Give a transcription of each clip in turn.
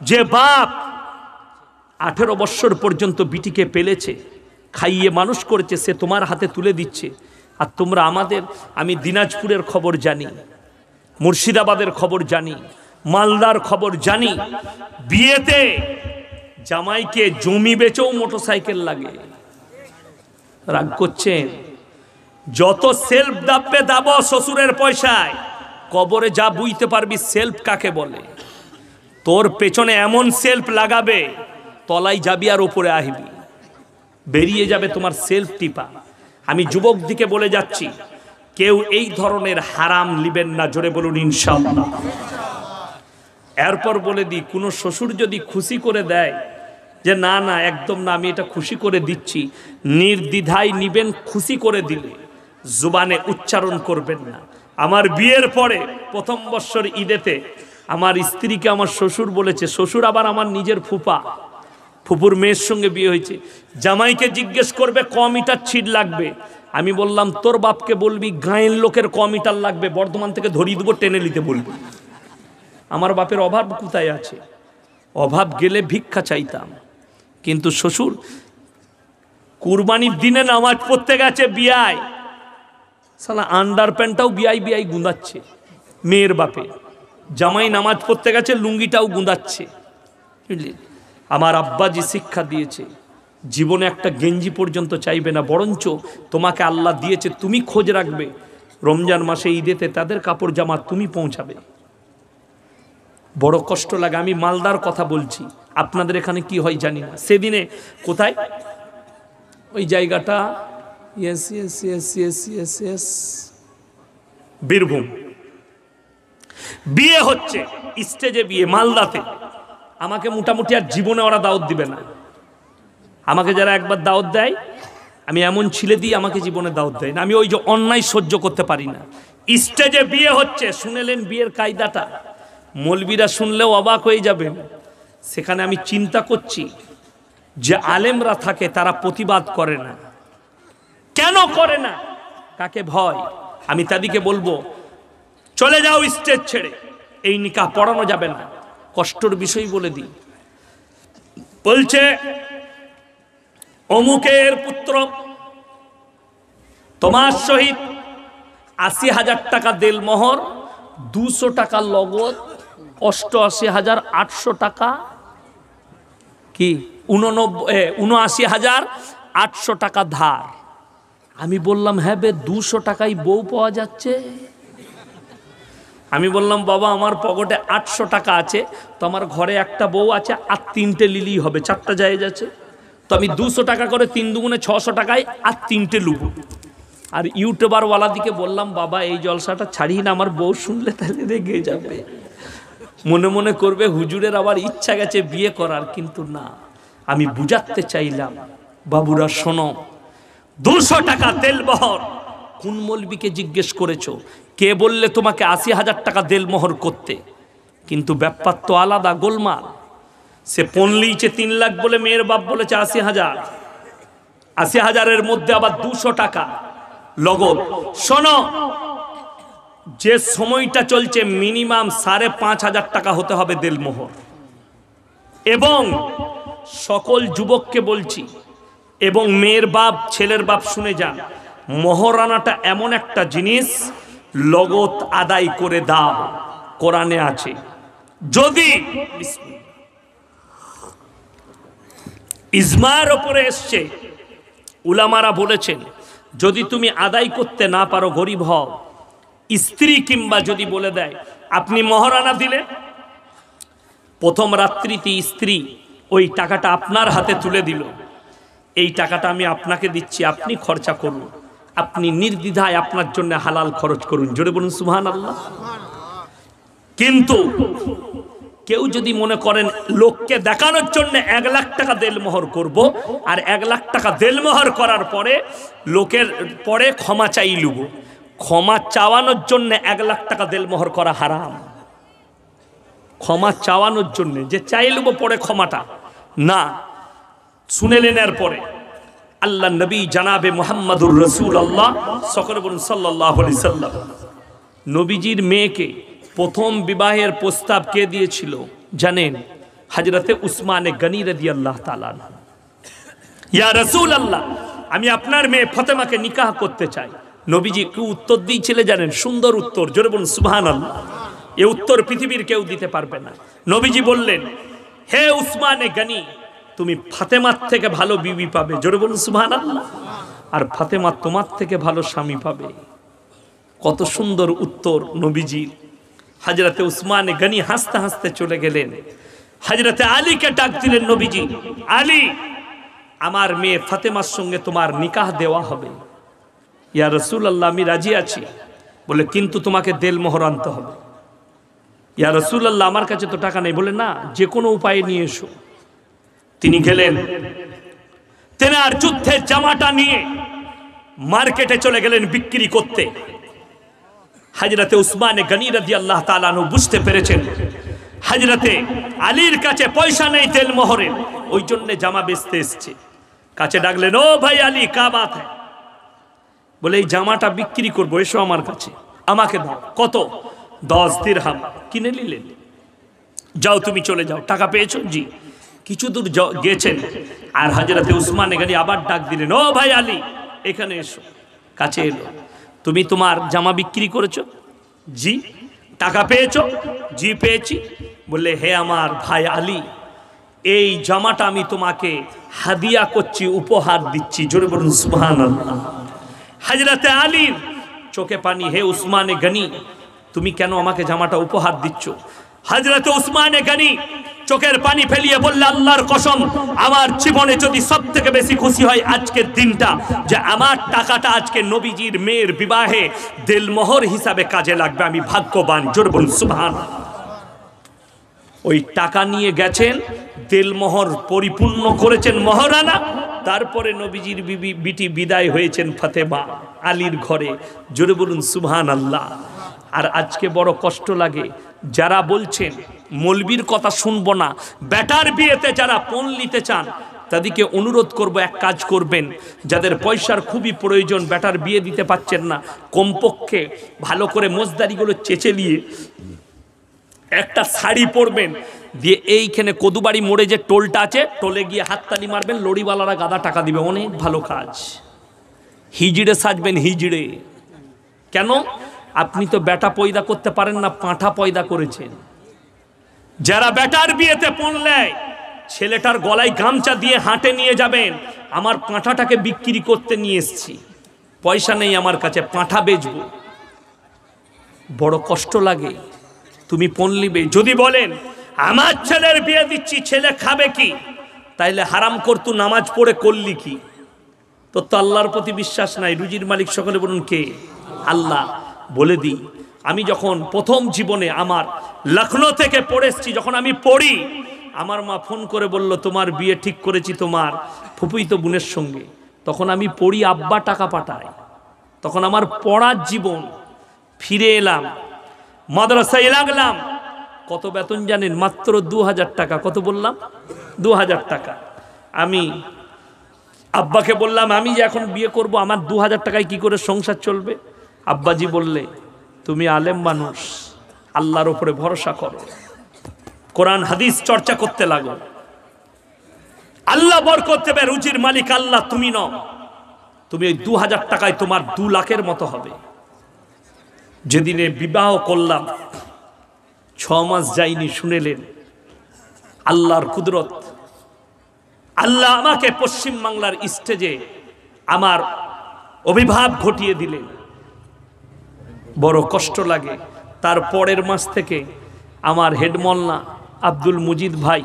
যে বাপ 18 বছর পর্যন্ত বিটিকে পেলেছে, খাইয়ে মানুষ করেছে, সে তোমার হাতে তুলে দিচ্ছে। আর তোমরা আমি দিনাজপুরের খবর জানি, মুর্শিদাবাদের খবর জানি, মালদার খবর জানি, বিয়েতে জামাইকে জমি বেচেও মোটরসাইকেল লাগে। রাগ করছেন? যত সেলফ দাববে দাব শ্বশুরের পয়সায়, কবরে যা বুঝতে পারবি সেলফ কাকে বলে। তোর পেছনে এমন সেলফ লাগাবে, তলায় যাবি আর উপরে আসবি, বেরিয়ে যাবে তোমার সেলফ টিপা। আমি যুবক দিকে বলে যাচ্ছি, কেউ এই ধরনের হারাম লিবেন না, জোরে বলুন ইনশাআল্লাহ। এরপর বলে দিই, কোনো শ্বশুর যদি খুশি করে দেয় যে না না একদম না, আমি এটা খুশি করে দিচ্ছি, নির্দ্বিধায় নিবেন। খুশি করে দিলে জুবানে উচ্চারণ করবেন না। আমার বিয়ের পরে প্রথম বৎসর ঈদেতে আমার স্ত্রীকে আমার শ্বশুর বলেছে, শ্বশুর আবার আমার নিজের ফুপা, ফুপুর মেয়ের সঙ্গে বিয়ে হয়েছে, জামাইকে জিজ্ঞেস করবে ক মিটার ছিট লাগবে। আমি বললাম তোর বাপকে বলবি গাঁয়ের লোকের ক মিটার লাগবে, বর্ধমান থেকে ধরিয়ে দেবো, টেনে নিতে বলবি। আমার বাপের অভাব কোথায় আছে? অভাব গেলে ভিক্ষা চাইতাম। কিন্তু শ্বশুর কুরবানির দিনে নামাজ পড়তে গেছে বিয়ায়, সালা আন্ডার প্যান্টটাও বিয়াই গুঁদাচ্ছে মেয়ের বাপে। জামাই নামাজ পড়তে গেছে, লুঙ্গিটাও গুঁদাচ্ছে। বুঝলি? আমার আব্বাজি শিক্ষা দিয়েছে, জীবনে একটা গেঞ্জি পর্যন্ত চাইবে না, বরঞ্চ তোমাকে আল্লাহ দিয়েছে, তুমি খোঁজ রাখবে, রমজান মাসে ঈদেতে তাদের কাপড় জামা তুমি পৌঁছাবে। বড় কষ্ট লাগে। আমি মালদার কথা বলছি, আপনাদের এখানে কি হয় জানি না। সেদিনে কোথায় ওই জায়গাটা, বীরভূম, বিয়ে হচ্ছে, স্টেজে বিয়ে মালদাতে। আমাকে মোটামুটি আর জীবনে ওরা দাওয়াত দিবে না। আমাকে যারা একবার দাওয়াত দেয়, আমি এমন ছিলে দিই, আমাকে জীবনে দাওয়াত দেয় না। আমি ওই যে অন্যায় সহ্য করতে পারি না। স্টেজে বিয়ে হচ্ছে, শুনেলেন বিয়ের কায়দাটা, মৌলবীরা শুনলেও অবাক হয়ে যাবেন। সেখানে আমি চিন্তা করছি যে আলেমরা থাকে, তারা প্রতিবাদ করে না। কেন করে না? কাকে ভয়? আমি তাদেরকে বলবো চলে যাও স্টেজ ছেড়ে, এই নিকাহ পড়ানো যাবে না। কষ্টর বিষয় বলে দিই। বলছে অমুকের পুত্র তোমার সহিত ৮০,০০০ টাকা দেলমোহর, ২০০ টাকা লগদ, ৮৮,৮০০ টাকা কি ৭৯,৮০০ টাকা ধার। আমি বললাম হ্যাঁ বে, ২০০ টাকায় বউ পাওয়া যাচ্ছে। আমি বললাম বাবা আমার পকেটে ৮০০ টাকা আছে, তো আমার ঘরে একটা বউ আছে, আর ৩টে লিলি হবে, 4টা জায়েজ আছে। তো আমি 200 টাকা করে 3 দুগুণে 600 টাকায় আর 3টে লুব। আর ইউটিউবারওয়ালা দিকে বললাম বাবা এই জলসাটা ছাড়িয়ে না, আমার বউ শুনলে তাহলে রেগে যাবে, মনে মনে করবে হুজুরের আবার ইচ্ছা গেছে বিয়ে করার। কিন্তু না, আমি বুঝাতে চাইলাম বাবুরা শোনো, 200 টাকা দেলমোহর কোন মৌলবীকে জিজ্ঞেস করেছো? কে বললে তোমাকে ৮০,০০০ টাকা দেলমোহর করতে? কিন্তু ব্যাপার তো আলাদা, গোলমাল। সে পনলিছে 3 লাখ বলে মেয়ের বাপ বলেছে ৮০,০০০, ৮০,০০০-এর মধ্যে আবার 200 টাকা লগদ। শোনো, যে সময়টা চলছে মিনিমাম ৫,৫০০ টাকা হতে হবে দেলমোহর। এবং সকল যুবককে বলছি, এবং মেয়ের বাপ ছেলের বাপ শুনে যান, মহারানাটা এমন একটা জিনিস, লগদ আদায় করে দাও, কোরআনে আছে। যদি ইজমার ওপরে এসছে, উলামারা বলেছেন যদি তুমি আদায় করতে না পারো, গরিব হও, স্ত্রী কিংবা যদি বলে দেয় আপনি মহারানা দিলে, প্রথম রাত্রিতে স্ত্রী ওই টাকাটা আপনার হাতে তুলে দিল, এই টাকাটা আমি আপনাকে দিচ্ছি, আপনি খরচা করুন, আপনি নির্দ্বিধায় আপনার জন্য হালাল খরচ করুন। জোরে বলুন সুবহানাল্লাহ। কিন্তু কেউ যদি মনে করেন লোককে দেখানোর জন্য 1 লাখ টাকা দেলমোহর করব, আর 1 লাখ টাকা দেলমোহর করার পরে লোকের পরে ক্ষমা চাই লুব, ক্ষমা চাওয়ানোর জন্য 1 লাখ টাকা দেলমোহর করা হারাম। ক্ষমা চাওয়ানোর জন্য যে চাই লুব পরে ক্ষমাটা না। শুনেলেন এরপরে আল্লাহ নবী জানাবে মুহাম্মাদুর রাসূলুল্লাহ সকলে বলুন সাল্লাল্লাহু আলাইহি সাল্লাম, নবীজির মেয়েকে প্রথম বিবাহের প্রস্তাব কে দিয়েছিল জানেন? হযরতে উসমানে গনি রাদিয়াল্লাহু তাআলা আনহু, ইয়া রাসূলুল্লাহ, আমি আপনার মেয়ে ফাতেমাকে নিকাহ করতে চাই। নবীজি কি উত্তর দিয়েছিলেন জানেন? সুন্দর উত্তর, জোরে বলুন সুবহানাল্লাহ। এই উত্তর পৃথিবীর কেউ দিতে পারবে না। নবীজি বললেন, হে উসমানে গনি, তুমি ফাতেমার থেকে ভালো বিবি পাবে, জোরে বলুন সুবহানাল্লাহ, আর ফাতেমা তোমার থেকে ভালো স্বামী পাবে। কত সুন্দর উত্তর নবীজি। হযরতে উসমানে গনি হাসতে হাসতে চলে গেলেন। হযরতে আলীকে ডাক দিলেন নবীজি, আলী, আমার মেয়ে ফাতেমার সঙ্গে তোমার নিকাহ দেওয়া হবে। ইয়া রাসূলুল্লাহ, আমি রাজি আছি। বলে, কিন্তু তোমাকে দেলমোহর আনতে হবে। ইয়া রাসূলুল্লাহ, আমার কাছে তো টাকা নেই। বলে, না, যে কোনো উপায়ে নিয়ে এসো। তিনি গেলেন, তেনার যুদ্ধের জামাটা নিয়ে মার্কেটে চলে গেলেন বিক্রি করতে। হযরতে উসমানে গনি রাদিয়াল্লাহু তাআলা আনহু বুঝতে পেরেছেন হযরতে আলীর কাছে পয়সা নেই দেলমোহরের, ওই জন্য জামা বেচতে এসছে। কাছে ডাকলেন, ও ভাই আলী, কা বাত হ্যায়? বলে, এই জামাটা বিক্রি করবো, এসো আমার কাছে, আমাকে দাও। কত? 10 দিরহাম। কিনে নিলেন। যাও, তুমি চলে যাও। টাকা পেয়েছো? জি। কিছু দূর গেছেন, আর হযরতে উসমানে গনি আবার ডাক দিলেন, ও ভাই আলী, এখানে এসো। কাছে এলো। তুমি তোমার জামা বিক্রি করেছো? জি। টাকা পেয়েছো? জি, পেয়েছি। বললে, হে আমার ভাই আলী, এই জামাটা আমি তোমাকে হাদিয়া করছি, উপহার দিচ্ছি। জোরে বলুন সুবহানাল্লাহ। হযরতে আলীর চোখে পানি। হে উসমানে গনি, তুমি কেন আমাকে জামাটা উপহার দিচ্ছ? হযরতে উসমানে গনি চোখের পানি ফেলিয়ে বললে, আল্লাহর কসম, আমার জীবনে যদি সবথেকে বেশি খুশি হয় আজকের দিনটা, যে আমার টাকাটা আজকে নবীজির মেয়ের বিবাহে দেলমোহর হিসাবে কাজে লাগবে, আমি ভাগ্যবান। জোরে বলুন সুবহানাল্লাহ। ওই টাকা নিয়ে গেছেন, দেলমোহর পরিপূর্ণ করেছেন মহারানা। তারপরে নবীজির বিটি বিদায় হয়েছেন ফাতেমা আলীর ঘরে। জোরে বলুন সুবহানাল্লাহ। আর আজকে বড় কষ্ট লাগে, যারা বলছেন মৌলবীর কথা শুনবো না, বেটার বিয়েতে যারা পণ নিতে চান, তাদেরকে অনুরোধ করব, এক কাজ করবেন, যাদের পয়সার খুবই প্রয়োজন, বেটার বিয়ে দিতে পাচ্ছেন না, কমপক্ষে ভালো করে মোজদারিগুলো চেঁচে নিয়ে একটা শাড়ি পরবেন, দিয়ে এইখানে কদুবাড়ি মোড়ে যে টোলটা আছে, টোলে গিয়ে হাততালি মারবেন, লরিওয়ালারা গাদা টাকা দিবে। অনেক ভালো কাজ। হিজড়ে সাজবেন, হিজড়ে। কেন? আপনি তো বেটা পয়দা করতে পারেন না, পাঁঠা পয়দা করেছেন। যারা বেটার বিয়েতে পণ নেয়, ছেলেটার গলায় গামছা দিয়ে হাঁটে নিয়ে যাবেন, আমার পাঁঠাটাকে বিক্রি করতে নিয়ে এসছি, পয়সা নেই আমার কাছে, পাঁঠা বেচবো। বড় কষ্ট লাগে। তুমি পণ নিবে, যদি বলেন আমার ছেলের বিয়ে দিচ্ছি, ছেলে খাবে কি, তাইলে হারাম করতু নামাজ পড়ে করলি কি? তো আল্লাহর প্রতি বিশ্বাস নাই। রুজির মালিক সকলে বলুন কে? আল্লাহ। বলে দিই, আমি যখন প্রথম জীবনে আমার লখনৌ থেকে পড়েছি, যখন আমি পড়ি, আমার মা ফোন করে বলল, তোমার বিয়ে ঠিক করেছি তোমার ফুফুইতো বোনের সঙ্গে। তখন আমি পড়ি, আব্বা টাকা পাঠায়। তখন আমার পড়ার জীবন। ফিরে এলাম, মাদ্রাসায় লাগলাম। কত বেতন জানেন? মাত্র 2000 টাকা। কত বললাম? 2000 টাকা। আমি আব্বাকে বললাম, আমি যে এখন বিয়ে করব, আমার 2000 টাকায় কি করে সংসার চলবে? আব্বাজি বললে, তুমি আলেম মানুষ, আল্লাহর উপরে ভরসা করো, কোরআন হাদিস চর্চা করতে লাগো, আল্লাহ বরকত দেবে, রুজির মালিক আল্লাহ, তুমি নও। তুমি ওই 2000 টাকায় তোমার 2 লাখের মতো হবে। যেদিনে বিবাহ করলাম, 6 মাস যাইনি, শুনেলেন আল্লাহর কুদরত। আল্লাহ আমাকে পশ্চিম বাংলার স্টেজে আমার অভিভাব ঘটিয়ে দিলেন। বড় কষ্ট লাগে। তার পরের মাস থেকে আমার হেডমোল্লা আব্দুল মুজিদ ভাই,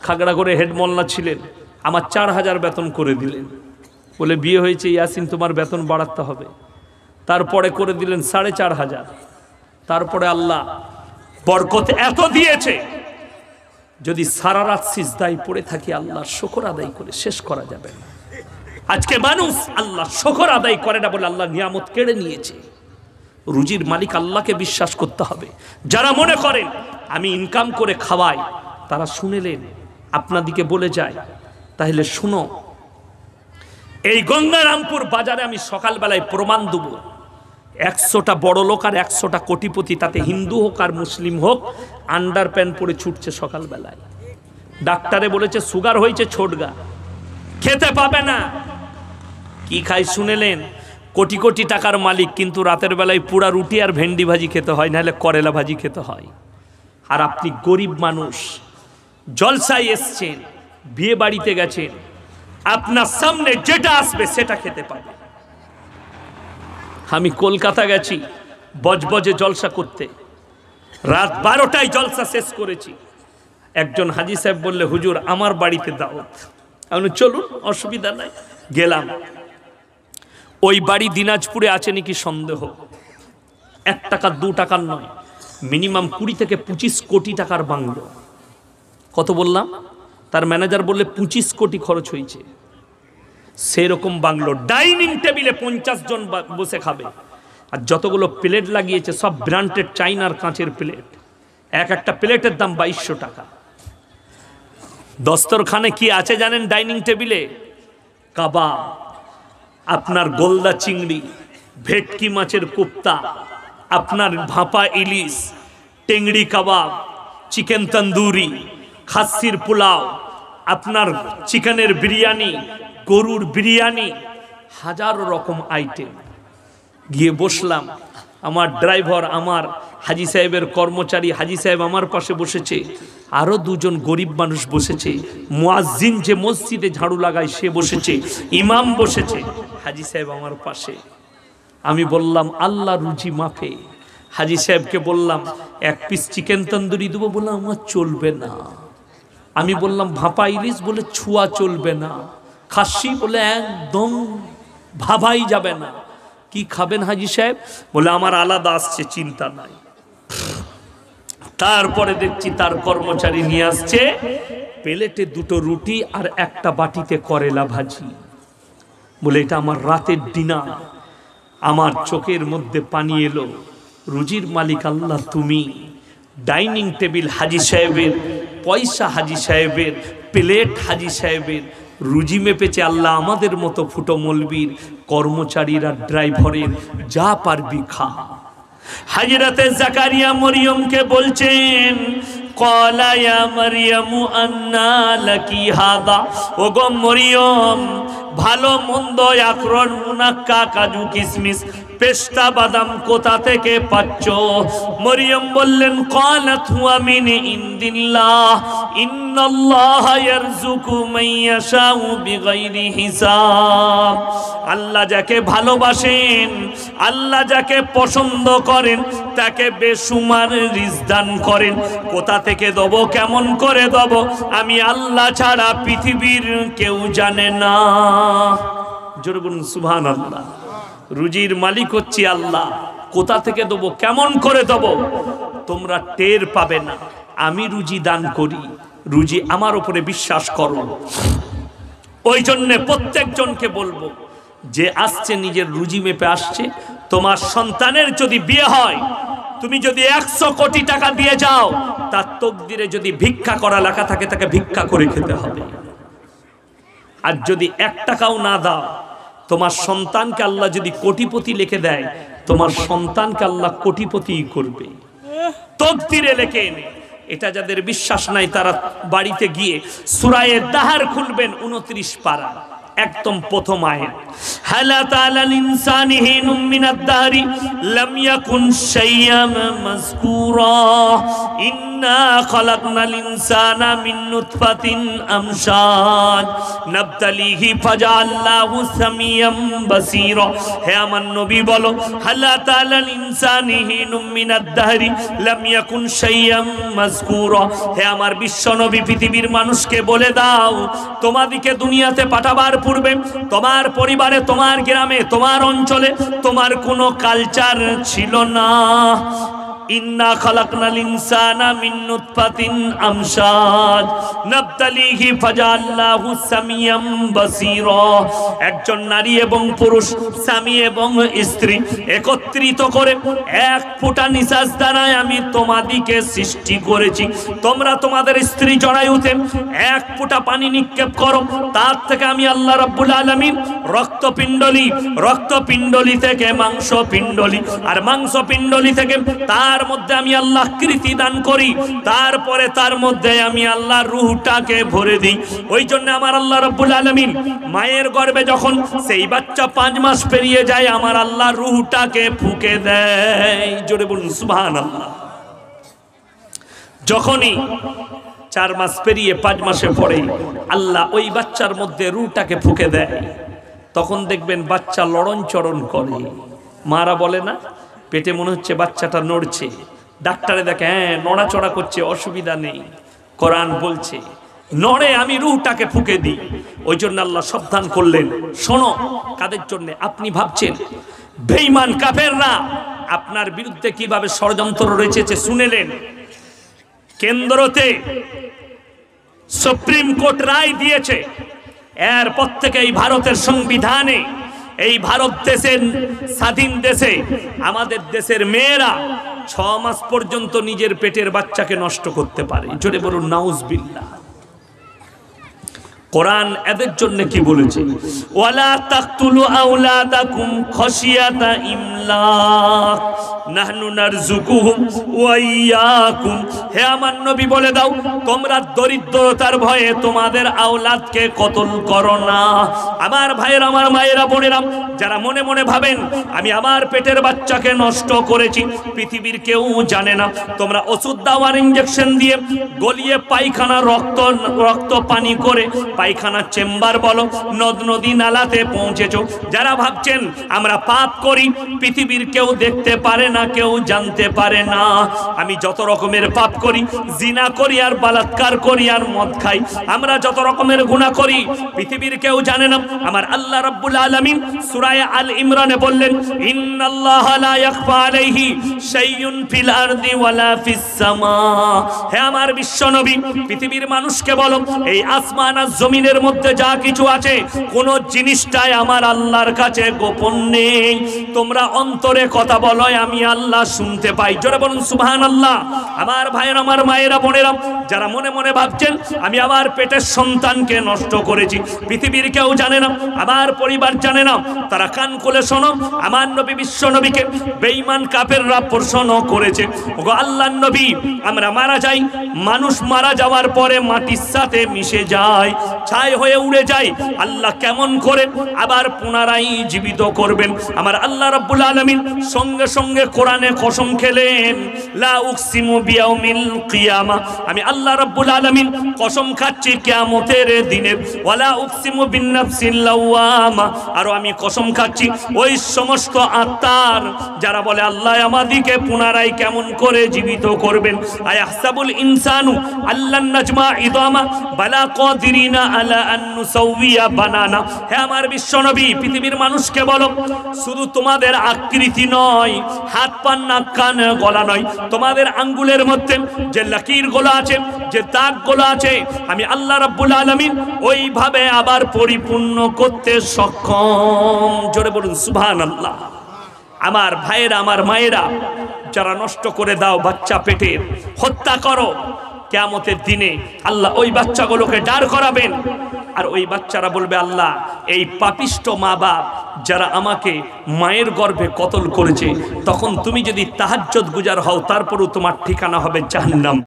খাগড়াগড়ে হেডমোল্লা ছিলেন, আমার 4000 বেতন করে দিলেন। বলে, বিয়ে হয়েছে ইয়াসিন, তোমার বেতন বাড়াতে হবে। তারপরে করে দিলেন 4500। তারপরে আল্লাহ বরকত এত দিয়েছে, যদি সারা রাত সিজদায় পড়ে থাকি, আল্লাহর শুকর আদায় করে শেষ করা যাবে না। আজকে মানুষ আল্লাহ শুকর আদায় করে না বলে আল্লাহ নিয়ামত কেড়ে নিয়েছে। রুজির মালিক আল্লাহকে বিশ্বাস করতে হবে। যারা মনে করেন আমি ইনকাম করে খাওয়াই, তারা শুনেলেন আপনাদিকে বলে যায়, তাহলে শুনো, এই গঙ্গারামপুর বাজারে আমি সকালবেলায় প্রমাণ দেব, 100টা বড় লোক আর 100টা কোটিপতি, তাতে হিন্দু হোক আর মুসলিম হোক, আন্ডার প্যান্ট পরে ছুটছে সকালবেলায়। ডাক্তারে বলেছে সুগার হয়েছে, ছোটগা, খেতে পাবে না। কি খাই শুনেলেন? কোটি কোটি টাকার মালিক, কিন্তু রাতের বেলায় পুরা রুটি আর ভেন্ডি ভাজি খেতে হয়, নাহলে করেলা ভাজি খেতে হয়। আর আপনি গরিব মানুষ, জলসায় এসছেন, বিয়ে বাড়িতে গেছেন, আপনার সামনে যেটা আসবে সেটা খেতে পাবে। আমি কলকাতা গেছি বজবজে জলসা করতে, রাত 12টায় জলসা শেষ করেছি। একজন হাজি সাহেব বললে, হুজুর আমার বাড়িতে দাওয়াত। আমি চলুন, অসুবিধা নাই। গেলাম। ওই বাড়ি দিনাজপুরে আছে নাকি সন্দেহ। 1 টাকা 2 টাকার নয়, মিনিমাম 20 থেকে 25 কোটি টাকার বাংলো। কত বললাম? তার ম্যানেজার বললে 25 কোটি খরচ হয়েছে। সেরকম বাংলো, ডাইনিং টেবিলে 50 জন বসে খাবে। আর যতগুলো প্লেট লাগিয়েছে সব ব্র্যান্ডেড চাইনার কাঁচের প্লেট, একটা প্লেটের দাম 2200 টাকা। দস্তরখানে কি আছে জানেন? ডাইনিং টেবিলে কাবাব, আপনার গোলদা চিংড়ি, ভেটকি মাছের কোপ্তা, আপনার ভাপা ইলিশ, টেংড়ি কাবাব, চিকেন তন্দুরি, খাসির পোলাও, আপনার চিকেনের বিরিয়ানি, গরুর বিরিয়ানি, হাজারো রকম আইটেম। গিয়ে বসলাম। আমার ড্রাইভার, আমার হাজি সাহেবের কর্মচারী হাজি সাহেব আমার পাশে বসেছে, আরো 2 জন গরিব মানুষ বসেছে, মুয়াজ্জিন যে মসজিদে ঝাড়ু লাগায় সে বসেছে, ইমাম বসেছে, হাজি সাহেব আমার পাশে। আমি বললাম আল্লাহ রুজি মাফে। হাজি সাহেবকে বললাম 1 পিস চিকেন তন্দুরি দেবো, বললাম আমার চলবে না। আমি বললাম ভাপা ইলিশ, বলে ছুয়া চলবে না। খাসি, বলে একদম ভাবাই যাবে না। কি খাবেন হাজি সাহেব? বলে আমার আলাদা আসছে, চিন্তা নাই। তারপরে দেখছি তার কর্মচারী নিয়ে আসছে প্লেটে 2টো রুটি আর একটা বাটিতে করেলা ভাজি। বলে এটা আমার রাতের ডিনার। আমার চোখের মধ্যে পানি এলো। রুজির মালিক আল্লাহ তুমি। ডাইনিং টেবিল হাজি সাহেবের, পয়সা হাজি সাহেবের, প্লেট হাজি সাহেবের, রুজি মেপেছে আল্লাহ আমাদের মতো ফুটো মলবির, কর্মচারীরা ড্রাইভারের, যা পারবি খা। হযরতে জাকারিয়া মরিয়মকে বলছেন, ক্বালা ইয়া মারইয়ামু আন্না লাকি হাদা। ওগো মরিয়ম, ভালো মন্দ, আখরোট, মুনাক্কা, কাজু, কিশমিশ, পেস্তা, বাদাম কোথা থেকে পাচ্ছ? মরিয়ম বললেন, ক্বালাত হুয়া মিন ইনদিল্লাহ, ইন্নাল্লাহা ইয়ারযুকু মান ইয়াশাউ বিগাইরি হিসাব। আল্লাহ যাকে ভালোবাসেন, আল্লাহ যাকে পছন্দ করেন, তাকে বেশুমার রিজক দান করেন। কোথা থেকে দেব, কেমন করে দেব, আমি আল্লাহ ছাড়া পৃথিবীর কেউ জানে না। জোরে বলুন সুবহানাল্লাহ। রুজির মালিক হচ্ছে আল্লাহ। কোথা থেকে দেব, কেমন করে দেব, তোমরা টের পাবে না। আমি রুজি দান করি, রুজি আমার উপরে বিশ্বাস করো। ওই জন্য প্রত্যেকজনকে বলবো, যে আসছে নিজের রুজি মেপে আসছে। তোমার সন্তানের যদি বিয়ে হয়, তুমি যদি 100 কোটি টাকা দিয়ে যাও, তার তকদিরে যদি ভিক্ষা করা লেখা থাকে, তাকে ভিক্ষা করে খেতে হবে। আর যদি 1 টাকাও না দাও, তোমার সন্তানকে আল্লাহ যদি কোটিপতি লিখে দেয়, তোমার সন্তানকে আল্লাহ কোটিপতি করবে, তকদিরে লেখে এনে। এটা যাদের বিশ্বাস নাই, তারা বাড়িতে গিয়ে সূরা দাহর খুলবেন, 29 পারা, একদম প্রথম আয়াত। হালা তাআলাল ইনসানি হিনুম মিনাদ দাহরি লাম ইয়াকুন শাইয়াম মাযকুরা ইন্না খালাকনাল ইনসানা মিন নুতফাতিন আমশাজ নাবতালিহি ফাজআলনাহু সামিয়াম বাসীরা। হে আমার নবী বলো, হালা তাআলাল ইনসানি হিনুম মিনাদ দাহরি লাম ইয়াকুন শাইয়াম মাযকুরা। হে আমার বিশ্ব নবী, পৃথিবীর মানুষকে বলে দাও, তোমাদিকে দুনিয়াতে পাঠাবার পূর্বে তোমার পরিবারে, তোমার গ্রামে, তোমার অঞ্চলে তোমার কোনো কালচার ছিল না। ইন্না খালাকনাল ইনসানা মিন নুতফাতিন আমশাজ নাবতালিহি ফাজআলনাহু সামিয়াম বাসীরা। একজন নারী এবং পুরুষ, স্বামী এবং স্ত্রী একত্রিত করে 1 ফোঁটা নিঃশ্বাস দ্বারাই আমি তোমাদিকে সৃষ্টি করেছি। তোমরা তোমাদের স্ত্রী জরায়ুতে 1 ফোঁটা পানি নিক্ষেপ করো, তার থেকে আমি আল্লাহ রাব্বুল আলামিন রক্তপিণ্ডলি, রক্তপিণ্ডলি থেকে মাংসপিণ্ডলি, আর মাংসপিণ্ডলি থেকে তার তার মধ্যে আমি আল্লাহ কৃতি দান করি, তারপরে তার মধ্যে আমি আল্লাহ রূহটাকে ভরে দিই। ওই জন্য আমার আল্লাহ রাব্বুল আলামিন মায়ের গর্ভে যখন সেই বাচ্চা 5 মাস পেরিয়ে যায়, আমার আল্লাহ রূহটাকে ফুঁকে দেয়। জোরে বলুন সুবহানাল্লাহ। যখনই 4 মাস পেরিয়ে 5 মাসে পড়ে আল্লাহ ওই বাচ্চার মধ্যে রূহটাকে ফুঁকে দেয়, তখন দেখবেন বাচ্চা লড়ন চড়ন করে। মারা বলে না পেটে মনে হচ্ছে বাচ্চাটা নড়ছে, ডাক্তারে দেখে হ্যাঁ নড়াচড়া করছে, অসুবিধা নেই। কোরআন বলছে নড়ে, আমি রূহটাকে ফুঁকে দিই। ওই জন্য আল্লাহ সাবধান করলেন, শোনো কাদের জন্য? আপনি ভাবছেন বেঈমান কাফেররা আপনার বিরুদ্ধে কিভাবে ষড়যন্ত্র রয়েছে শুনেলেন। কেন্দ্রতে সুপ্রিম কোর্ট রায় দিয়েছে, এরপর থেকে এই ভারতের সংবিধানে, এই ভারত দেশের স্বাধীন দেশে আমাদের দেশের মেয়েরা 6 মাস পর্যন্ত নিজের পেটের বাচ্চাকে নষ্ট করতে পারে। জোরে বলুন নাউজুবিল্লাহ। কোরআন এদের জন্য কি বলেছে? ওয়ালা তাকতুলু আওলাদাকুম খাশিয়াতা ইমলাক নাহনু নারযুকুহুম ওয়া ইয়াকুম। হে আমার নবী বলে দাও, তোমরা দরিদ্রতার ভয়ে তোমাদের আওলাদকে কতল করো না। আমার ভাইয়েরা, আমার মায়েরা, বোনেরা, যারা মনে মনে ভাবেন আমি আমার পেটের বাচ্চাকে নষ্ট করেছি, পৃথিবীর কেউ জানে না। তোমরা ওষুধ দাও আর ইনজেকশন দিয়ে গলিয়ে পায়খানা রক্ত পানি করে পায়খানা চেম্বার বলো, নদ নদী নালাতে পৌঁছেছো। যারা ভাবছেন আমরা পাপ করি, পৃথিবীর কেউ দেখতে পারে না, কেউ জানতে পারে না। আমি যত রকমের পাপ করি, জিনা করি আর বালাৎকার করি আর মদ খাই, আমরা যত রকমের গুনাহ করি পৃথিবীর কেউ জানে না। আমার আল্লাহ রাব্বুল আলামিন সূরা আল ইমরানে বললেন, ইন্নাল্লাহা লা ইয়াখফা আলাইহি শাইউন ফিল আরদি ওয়ালা ফিস সামা। হে আমার বিশ্ব নবী, পৃথিবীর মানুষকে বলো এই আসমান আর জমিনের মধ্যে যা কিছু আছে কোন জিনিসটাই আমার আল্লাহর কাছে গোপন নেই। তোমরা অন্তরে কথা বলো, আমি আল্লাহ শুনতে পাই। জোরে বলুন সুবহানাল্লাহ। আমার ভাইয়েরা, আমার মায়েরা, বোনেরা, যারা মনে মনে ভাবছেন আমি আমার পেটের সন্তানকে নষ্ট করেছি, পৃথিবীর কেউ জানে না, আমার পরিবার জানে না, তারা কান খুলে শোনো। আমার নবী বিশ্ব নবীকে বেঈমান কাফেররা প্রশ্ন করেছে, ওগো আল্লাহর নবী, আমরা মারা যাই, মানুষ মারা যাওয়ার পরে মাটির সাথে মিশে যায়, ছাই হয়ে উড়ে যায়, আল্লাহ কেমন করে আবার পুনরায় জীবিত করবেন? আমার আল্লাহ রাব্বুল আলামিন সঙ্গে সঙ্গে কোরআনে কসম খেলেন, লা উকসিমু বিয়াউমিল কিয়ামা, আমি আল্লাহ রাব্বুল আলামিন কসম খাচ্ছি কিয়ামতের দিনের, ওয়ালা উকসিমু বিন্নাফসিল লাওয়ামা, আর আমি কসম খাচ্ছি ওই সমস্ত আত্মার যারা বলে আল্লাহ আমাদিকে পুনরায় কেমন করে জীবিত করবেন। আয়াহসাবুল ইনসানু আল্লান নাজমা ইদামা বালা কাদিরিনা আলা আন নুসাউইয়া বানানা। হে আমার বিশ্ব নবী, পৃথিবীর মানুষকে বলো শুধু তোমাদের আকৃতি নয়, হাত পা নাক কান গলা নয়, তোমাদের আঙ্গুলের মধ্যে যে লকির গুলো আছে, যে দাগ গুলো আছে, আমি আল্লাহ রাব্বুল আলামিন ওইভাবে আবার পরিপূর্ণ করতে সক্ষম। জোরে বলুন সুবহানাল্লাহ। আমার ভাইয়েরা, আমার মায়েরা, যারা নষ্ট করে দাও বাচ্চা পেটের, হত্যা করো, কিয়ামতের দিনে আল্লাহ ওই বাচ্চাগুলোকে দাঁড় করাবেন, আর ওই বাচ্চারা বলবে আল্লাহ এই পাপিষ্ট মা বাপ যারা আমাকে মায়ের গর্ভে কতল করেছে, তখন তুমি যদি তাহাজ্জুদ গুজার হও তারপরও তোমার ঠিকানা হবে জাহান্নাম।